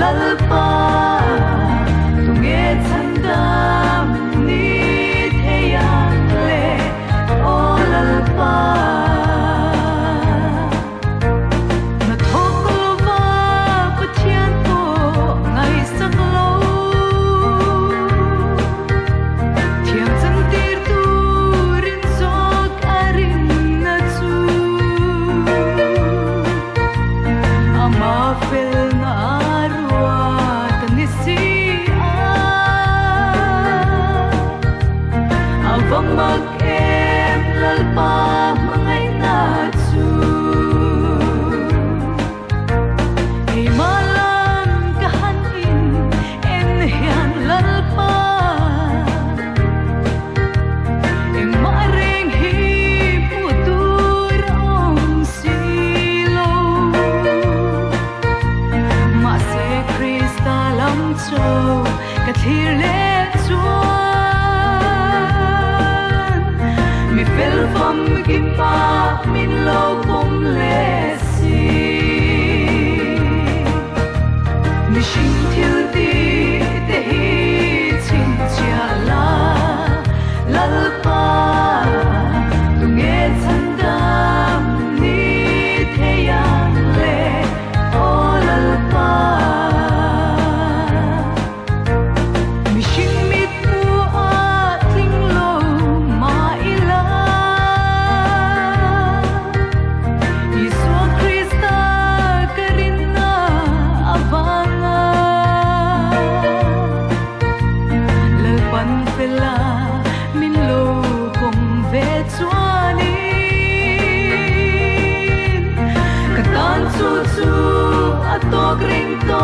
lalpa tunge chandam ni theyang le o lalpa na thoklova pathian to ngai sak lo thiam chan tir tu rin sok arin na chu ama fel na arwa tanisi avang mag em lalpa mangai na chu ei malam kahan in en hian lalpa em mareng hi putur om silo ma se krista lam cho ka thir le chuan mi fel vom ki pa min lo pom le si mi shin thil ti te hi chin chia la lalpa tunge chandam ni theyang le o lalpa mi shin mit mu a thing lo ma ila Isu Krista karina avanga lalpan fela min lo kong ve chuanin katan chu chu atok ring to